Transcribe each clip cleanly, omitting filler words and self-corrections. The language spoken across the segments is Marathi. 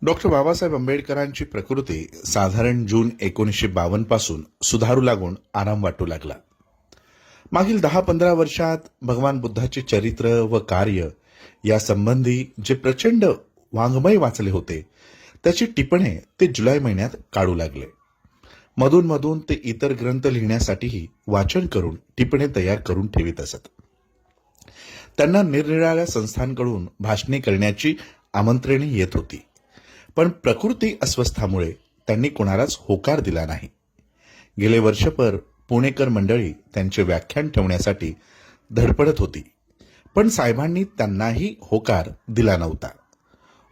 डॉक्टर बाबासाहेब आंबेडकरांची प्रकृती साधारण जून 1952 पासून सुधारू लागून आराम वाटू लागला. मागील 10-15 वर्षात भगवान बुद्धाचे चरित्र व कार्य या संबंधी जे प्रचंड वाङ्मय वाचले होते त्याची टिपणे ते जुलै महिन्यात काढू लागले. मधून मधून ते इतर ग्रंथ लिहिण्यासाठीही वाचन करून टिपणे तयार करून ठेवित असत. त्यांना निरनिराळ्या संस्थांकडून भाषणे करण्याची आमंत्रणे येत होती, पण प्रकृती अस्वस्थामुळे त्यांनी कोणालाच होकार दिला नाही. गेले वर्षभर पुणेकर मंडळी त्यांचे व्याख्यान ठेवण्यासाठी धडपडत होती, पण साहेबांनी त्यांनाही होकार दिला नव्हता.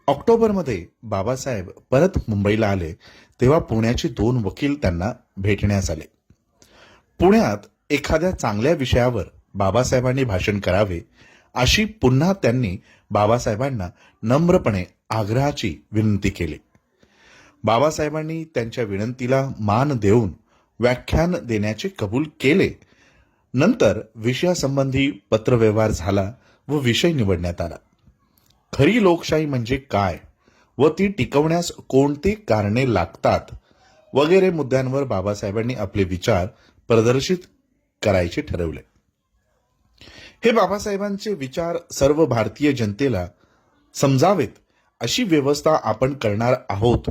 ऑक्टोबरमध्ये बाबासाहेब परत मुंबईला आले तेव्हा पुण्याचे 2 वकील त्यांना भेटण्यास आले. पुण्यात एखाद्या चांगल्या विषयावर बाबासाहेबांनी भाषण करावे अशी पुन्हा त्यांनी बाबासाहेबांना नम्रपणे आग्रहाची विनंती केली. बाबासाहेबांनी त्यांच्या विनंतीला मान देऊन व्याख्यान देण्याचे कबूल केले. नंतर विषयासंबंधी पत्रव्यवहार झाला व विषय निवडण्यात आला. खरी लोकशाही म्हणजे काय व ती टिकवण्यास कोणती कारणे लागतात वगैरे मुद्द्यांवर बाबासाहेबांनी आपले विचार प्रदर्शित करायचे ठरवले. हे बाबासाहेबांचे विचार सर्व भारतीय जनतेला समजावेत अशी व्यवस्था आपण करणार आहोत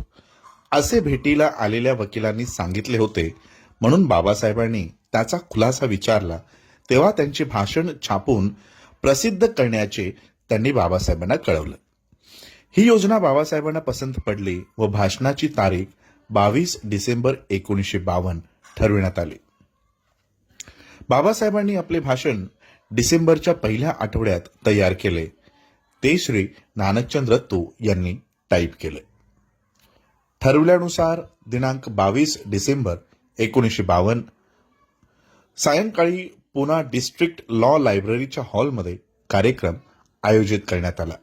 असे भेटीला आलेल्या वकिलांनी सांगितले होते. म्हणून बाबासाहेबांनी त्याचा खुलासा विचारला तेव्हा त्यांचे भाषण छापून प्रसिद्ध करण्याचे त्यांनी बाबासाहेबांना कळवलं. ही योजना बाबासाहेबांना पसंत पडली व भाषणाची तारीख 22 डिसेंबर 1952 ठरविण्यात आली. बाबासाहेबांनी आपले भाषण डिसेंबरच्या पहिल्या आठवड्यात तयार केले. ते श्री नानकचंद रत्तू यांनी टाईप केले. ठरवल्यानुसार दिनांक 22 डिसेंबर 1952 सायंकाळी पुणा डिस्ट्रिक्ट लॉ लायब्ररीच्या हॉलमध्ये कार्यक्रम आयोजित करण्यात आला.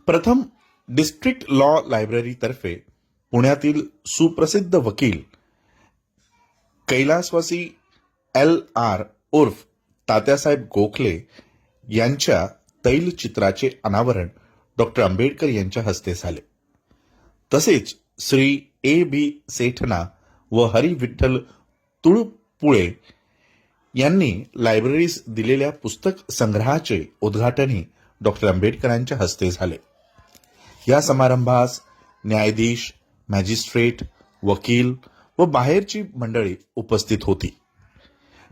प्रथम डिस्ट्रिक्ट लॉ लायब्ररीतर्फे पुण्यातील सुप्रसिद्ध वकील कैलासवासी LR उर्फ तात्यासाहेब गोखले यांच्या तैलचित्राचे अनावरण डॉक्टर आंबेडकर यांच्या हस्ते झाले. तसेच श्री A.B. सेठना व हरी विठ्ठल तुळपुळे यांनी लायब्ररीस दिलेल्या पुस्तक संग्रहाचे उद्घाटनही डॉक्टर आंबेडकरांच्या हस्ते झाले. या समारंभास न्यायाधीश, मॅजिस्ट्रेट, वकील व बाहेरची मंडळी उपस्थित होती.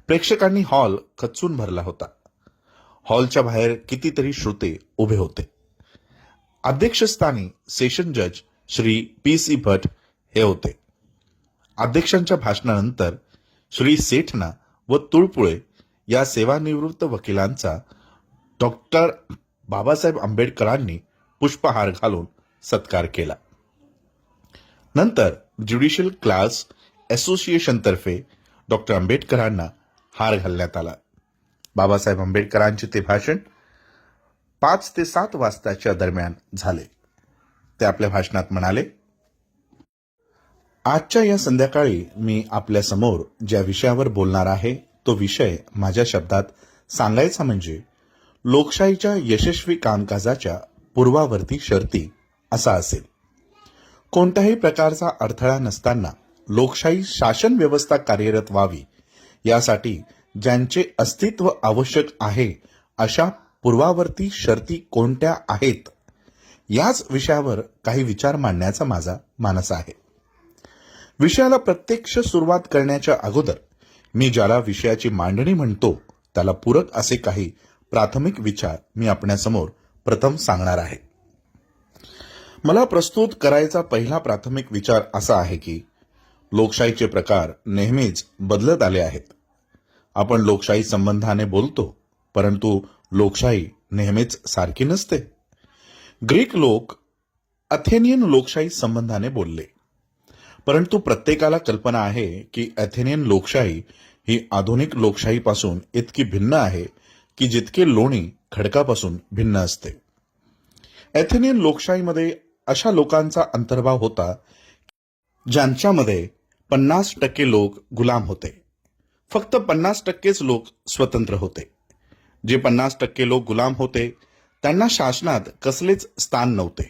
प्रेक्षकांनी हॉल खच्चून भरला होता. हॉलच्या बाहेर कितीतरी श्रोते उभे होते. अध्यक्षस्थानी सेशन जज श्री P.C. भट हे होते. अध्यक्षांच्या भाषणानंतर श्री सेठना व तुळपुळे या सेवानिवृत्त वकिलांचा डॉक्टर बाबासाहेब आंबेडकरांनी पुष्पहार घालून सत्कार केला. नंतर ज्युडिशियल क्लास असोसिएशनतर्फे डॉक्टर आंबेडकरांना हार घालण्यात आला. बाबासाहेब आंबेडकरांचे ते भाषण 5 ते 7 वाजताच्या दरम्यान झाले. ते आपल्या भाषणात म्हणाले, आजच्या या संध्याकाळी मी आपल्या समोर ज्या विषयावर बोलणार आहे तो विषय माझ्या शब्दात सांगायचा म्हणजे लोकशाहीच्या यशस्वी कामकाजाच्या पूर्वावर्ती शर्ती असा असेल. कोणत्याही प्रकारचा अडथळा नसताना लोकशाही शासन व्यवस्था कार्यरत व्हावी यासाठी ज्यांचे अस्तित्व आवश्यक आहे अशा पूर्वावर्ती शर्ती कोणत्या आहेत याच विषयावर काही विचार मांडण्याचा माझा मानस आहे. विषयाला प्रत्यक्ष सुरुवात करण्याच्या अगोदर मी ज्याला विषयाची मांडणी म्हणतो त्याला पूरक असे काही प्राथमिक विचार मी आपल्यासमोर प्रथम सांगणार आहे. मला प्रस्तुत करायचा पहिला प्राथमिक विचार असा आहे की लोकशाहीचे प्रकार नेहमीच बदलत आले आहेत. आपण लोकशाही संबंधाने बोलतो, परंतु लोकशाही नेहमीच सारखी नसते. ग्रीक लोक अथेनियन लोकशाही संबंधाने बोलले, परंतु प्रत्येकाला कल्पना आहे की अथेनियन लोकशाही ही आधुनिक लोकशाहीपासून इतकी भिन्न आहे की जितके लोणी खडकापासून भिन्न असते. अथेनियन लोकशाहीमध्ये अशा लोकांचा अंतर्भाव होता ज्यांच्यामध्ये 50% लोक गुलाम होते. फक्त 50%च लोक स्वतंत्र होते. जे 50% लोक गुलाम होते त्यांना शासनात कसलेच स्थान नव्हते.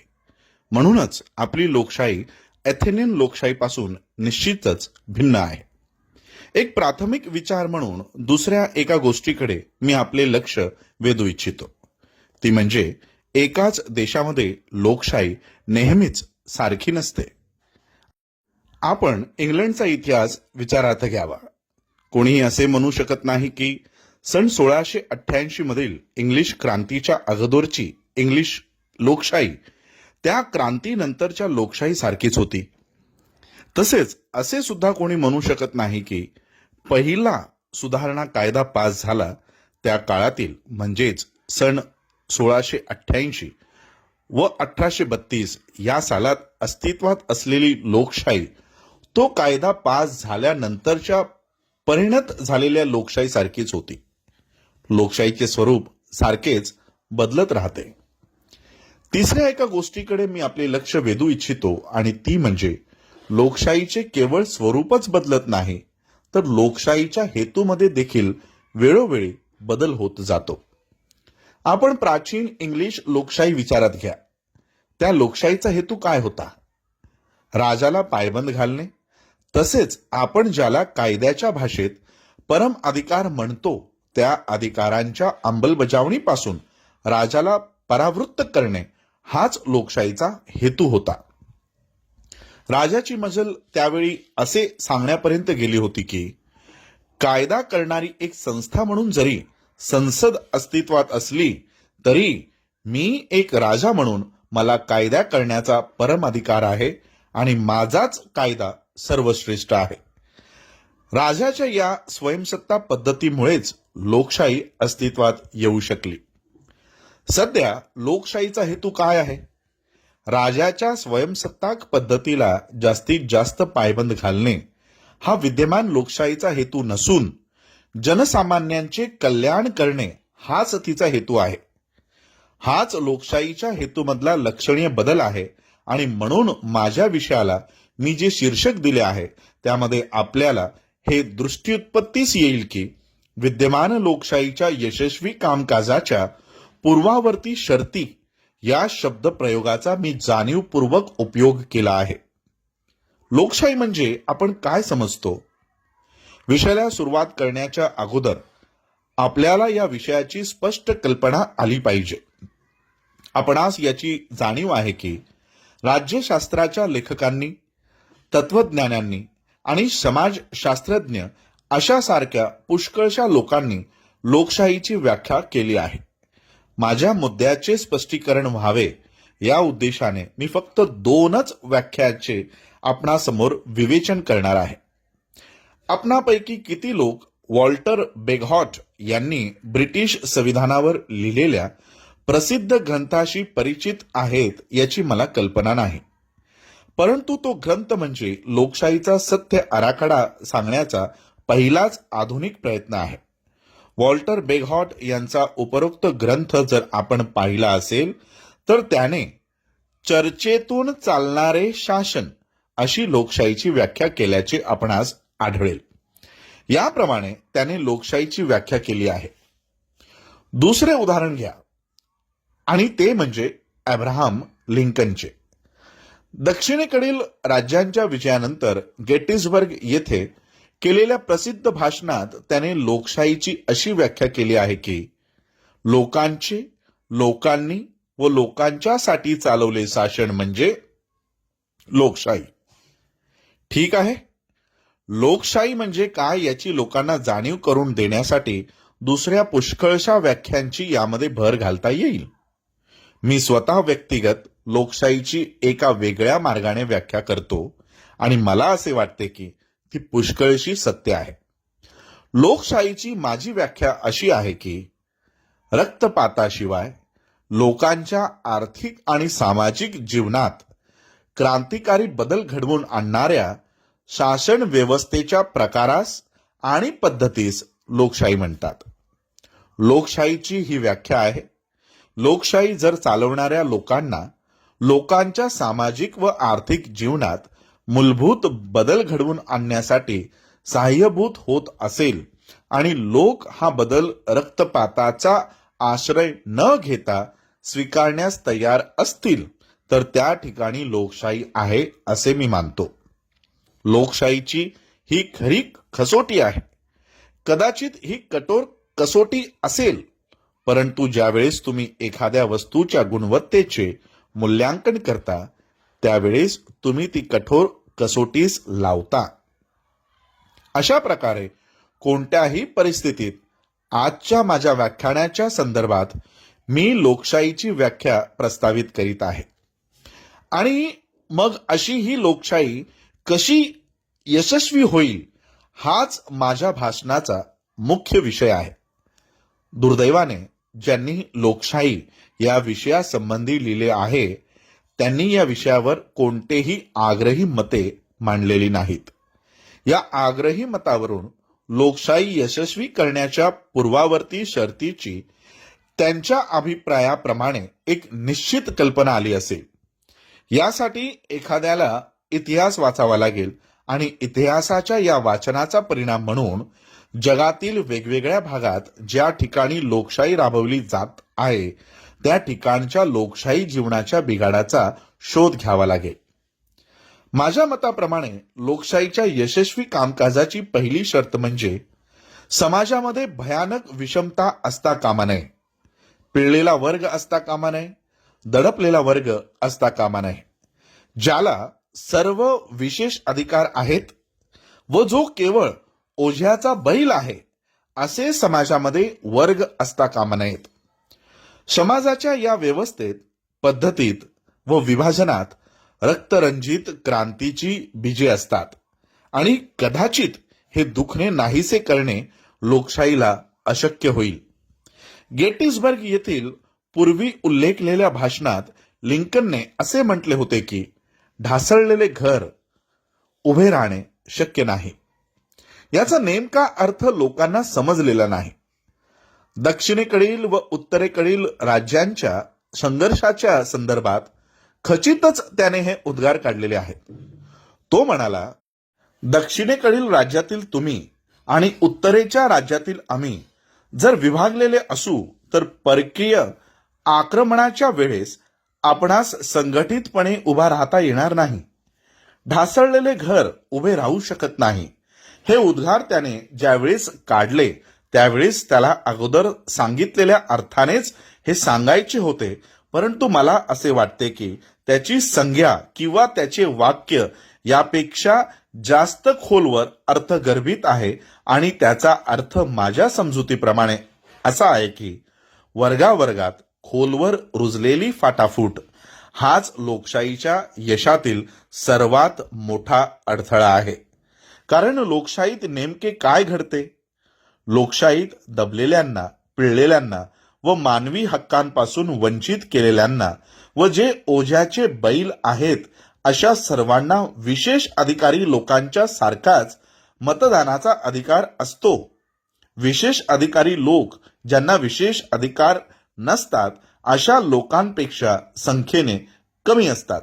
म्हणूनच आपली लोकशाही एथेनियन लोकशाहीपासून निश्चितच भिन्न आहे. एक प्राथमिक विचार म्हणून दुसऱ्या एका गोष्टीकडे मी आपले लक्ष वेधू इच्छितो. ती म्हणजे एकाच देशामध्ये लोकशाही नेहमीच सारखी नसते. आपण इंग्लंडचा इतिहास विचारार्थ घ्यावा. कोणीही असे म्हणू शकत नाही की सन 1688 मधील इंग्लिश क्रांतीच्या अगोदरची इंग्लिश लोकशाही त्या क्रांतीनंतरच्या लोकशाही सारखीच होती. तसेच असे सुद्धा कोणी म्हणू शकत नाही की पहिला सुधारणा कायदा पास झाला त्या काळातील म्हणजेच सन 1688 व 1832 या सालात अस्तित्वात असलेली लोकशाही तो कायदा पास झाल्यानंतरच्या परिणत झालेल्या लोकशाही सारखीच होती. लोकशाहीचे स्वरूप सारखेच बदलत राहते. तिसऱ्या एका गोष्टीकडे मी आपले लक्ष वेधू इच्छितो आणि ती म्हणजे लोकशाहीचे केवळ स्वरूपच बदलत नाही तर लोकशाहीच्या हेतूमध्ये देखील वेळोवेळी बदल होत जातो. आपण प्राचीन इंग्लिश लोकशाही विचारात घ्या. त्या लोकशाहीचा हेतू काय होता? राजाला पायबंद घालणे. तसेच आपण ज्याला कायद्याच्या भाषेत परम अधिकार म्हणतो त्या अधिकारांच्या अंमलबजावणीपासून राजाला परावृत्त करणे हाच लोकशाहीचा हेतू होता. राजाची मजल त्यावेळी असे सांगण्यापर्यंत गेली होती की कायदा करणारी एक संस्था म्हणून जरी संसद अस्तित्वात असली तरी मी एक राजा म्हणून मला कायदा करण्याचा परम अधिकार आहे आणि माझाच कायदा सर्वश्रेष्ठ आहे. राजाच्या या स्वयंसत्ता पद्धतीमुळेच लोकशाही अस्तित्वात येऊ शकली. सध्या लोकशाहीचा हेतू काय आहे? राजाच्या स्वयंसत्ताक पद्धतीला जास्तीत जास्त पायबंद घालणे हा विद्यमान लोकशाहीचा हेतू नसून जनसामान्यांचे कल्याण करणे हाच तिचा हेतू आहे. हाच लोकशाहीच्या हेतूमधला लक्षणीय बदल आहे आणि म्हणून माझ्या विषयाला मी जे शीर्षक दिले आहे त्यामध्ये आपल्याला हे दृष्टिउत्पत्तीस येईल की विद्यमान लोकशाहीच्या यशस्वी कामकाजाच्या पूर्वावर्ती शर्ती या शब्दप्रयोगाचा मी जाणीवपूर्वक उपयोग केला आहे. लोकशाही म्हणजे आपण काय समजतो? विषयाला सुरुवात करण्याच्या अगोदर आपल्याला या विषयाची स्पष्ट कल्पना आली पाहिजे. आपणास याची जाणीव आहे की राज्यशास्त्राच्या लेखकांनी, तत्वज्ञानांनी आणि समाजशास्त्रज्ञ अशा सारख्या पुष्कळशा लोकांनी लोकशाहीची व्याख्या केली आहे. माझ्या मुद्द्याचे स्पष्टीकरण व्हावे या उद्देशाने मी फक्त 2च व्याख्याचे आपणासमोर विवेचन करणार आहे. आपणापैकी किती लोक वॉल्टर बेगहॉट यांनी ब्रिटिश संविधानावर लिहिलेल्या प्रसिद्ध ग्रंथाशी परिचित आहेत याची मला कल्पना नाही. परंतु तो ग्रंथ म्हणजे लोकशाहीचा सत्य आराखडा सांगण्याचा पहिलाच आधुनिक प्रयत्न आहे. वॉल्टर बेगहॉट यांचा उपरोक्त ग्रंथ जर आपण पाहिला असेल तर त्याने चर्चेतून चालणारे शासन अशी लोकशाहीची व्याख्या केल्याचे आपणास आढळेल. याप्रमाणे त्याने लोकशाहीची व्याख्या केली आहे. दुसरे उदाहरण घ्या आणि ते म्हणजे अब्राहम लिंकनचे. दक्षिणेकडील राज्यांच्या विजयानंतर गेटिसबर्ग येथे केलेल्या प्रसिद्ध भाषणात त्याने लोकशाहीची अशी व्याख्या केली आहे की लोकांचे, लोकांनी व लोकांच्यासाठी चालवले शासन म्हणजे लोकशाही. ठीक आहे, लोकशाही म्हणजे काय याची लोकांना जाणीव करून देण्यासाठी दुसऱ्या पुष्कळशा व्याख्यांची यामध्ये भर घालता येईल. मी स्वतः व्यक्तिगत लोकशाहीची एका वेगळ्या मार्गाने व्याख्या करतो आणि मला असे वाटते की ती पुष्कळशी सत्य आहे. लोकशाहीची माझी व्याख्या अशी आहे की रक्तपाताशिवाय लोकांच्या आर्थिक आणि सामाजिक जीवनात क्रांतिकारी बदल घडवून आणणाऱ्या शासन व्यवस्थेच्या प्रकारास आणि पद्धतीस लोकशाही म्हणतात. लोकशाहीची ही व्याख्या आहे. लोकशाही जर चालवणाऱ्या लोकांना लोकांच्या सामाजिक व आर्थिक जीवनात मूलभूत बदल घडवून आणण्यासाठी सहाय्यभूत होत असेल आणि लोक हा बदल रक्तपाताचा आश्रय न घेता स्वीकारण्यास तयार असतील तर त्या ठिकाणी लोकशाही आहे असे मी मानतो. लोकशाहीची ही खरी कसोटी आहे. कदाचित ही कठोर कसोटी असेल, परंतु ज्यावेळेस तुम्ही एखाद्या वस्तूच्या गुणवत्तेचे मूल्यांकन करता त्यावेळेस तुम्ही ती कठोर कसोटीस लावता. अशा प्रकारे कोणत्याही परिस्थितीत आजच्या माझ्या व्याख्यानाच्या संदर्भात मी लोकशाहीची व्याख्या प्रस्तावित करीत आहे. आणि मग अशी ही लोकशाही कशी यशस्वी होईल हाच माझ्या भाषणाचा मुख्य विषय आहे. दुर्दैवाने ज्यांनी लोकशाही या विषयासंबंधी लिहिले आहे त्यांनी या विषयावर कोणतेही आग्रही मते मांडलेली नाहीत. या आग्रही मतावरून लोकशाही यशस्वी करण्याच्या पूर्वावर्ती शर्तीची त्यांच्या अभिप्रायाप्रमाणे एक निश्चित कल्पना आली असेल. यासाठी एखाद्याला इतिहास वाचावा लागेल आणि इतिहासाच्या या वाचनाचा परिणाम म्हणून जगातील वेगवेगळ्या भागात ज्या ठिकाणी लोकशाही राबवली जात आहे त्या ठिकाणच्या लोकशाही जीवनाच्या बिघाडाचा शोध घ्यावा लागेल. माझ्या मताप्रमाणे लोकशाहीच्या यशस्वी कामकाजाची पहिली शर्त म्हणजे समाजामध्ये भयानक विषमता असता कामा नये. पिळलेला वर्ग असता कामा नये, दडपलेला वर्ग असता कामा नये. ज्याला सर्व विशेष अधिकार आहेत व जो केवळ ओझ्याचा बैल आहे असे समाजामध्ये वर्ग असता कामा नयेत. समाजाच्या या व्यवस्थेत, पद्धतीत व विभाजनात रक्तरंजित क्रांतीची बीजे असतात आणि कदाचित हे दुखणे नाहीसे करणे लोकशाहीला अशक्य होईल. गेटिसबर्ग येथील पूर्वी उल्लेखलेल्या भाषणात लिंकनने असे म्हटले होते की ढासळलेले घर उभे राहणे शक्य नाही. याचा नेमका अर्थ लोकांना समजलेला नाही. दक्षिणेकडील व उत्तरेकडील राज्यांच्या संघर्षाच्या संदर्भात खचितच त्याने हे उद्गार काढलेले आहेत. तो म्हणाला, दक्षिणेकडील राज्यातील तुम्ही आणि उत्तरेच्या राज्यातील आम्ही जर विभागलेले असू तर परकीय आक्रमणाच्या वेळेस आपणास संघटितपणे उभा राहता येणार नाही. ढासळलेले घर उभे राहू शकत नाही. हे उद्गार त्याने ज्यावेळेस काढले त्यावेळेस त्याला अगोदर सांगितलेल्या अर्थानेच हे सांगायचे होते, परंतु मला असे वाटते की त्याची संज्ञा किंवा त्याचे वाक्य यापेक्षा जास्त खोलवर अर्थगर्भित आहे आणि त्याचा अर्थ माझ्या समजुतीप्रमाणे असा आहे की वर्गावर्गात खोलवर रुजलेली फाटाफूट हाच लोकशाहीच्या यशातील सर्वात मोठा अडथळा आहे. कारण लोकशाहीत नेमके काय घडते? लोकशाहीत दबलेल्यांना, पिळलेल्यांना व मानवी हक्कांपासून वंचित केलेल्यांना व जे ओझ्याचे बैल आहेत अशा सर्वांना विशेष अधिकारी लोकांच्या सारखाच मतदानाचा अधिकार असतो. विशेष अधिकारी लोक ज्यांना विशेष अधिकार नसतात अशा लोकांपेक्षा संख्येने कमी असतात.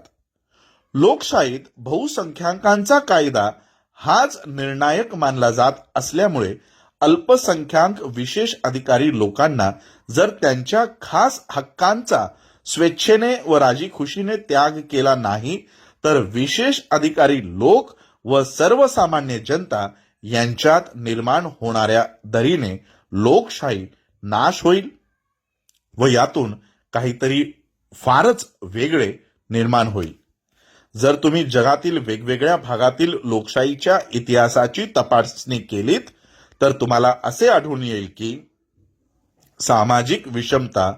लोकशाहीत बहुसंख्याकांचा कायदा हाच निर्णायक मानला जात असल्यामुळे अल्पसंख्याक विशेष अधिकारी लोकांना जर त्यांच्या खास हक्कांचा स्वेच्छेने व राजीखुशीने त्याग केला नाही तर विशेष अधिकारी लोक व सर्वसामान्य जनता यांच्यात निर्माण होणाऱ्या दरीने लोकशाही नाश होईल व यातून काहीतरी फारच वेगळे निर्माण होईल. जर तुम्ही जगातील वेगवेगळ्या भागातील लोकशाहीच्या इतिहासाची तपासणी केलीत तर तुम्हाला असे आढळून येईल की सामाजिक विषमता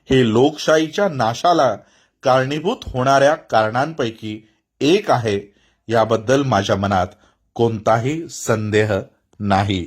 हे लोकशाहीच्या नाशाला कारणीभूत होणाऱ्या कारणांपैकी एक आहे. याबद्दल माझ्या मनात कोणताही संदेह नाही.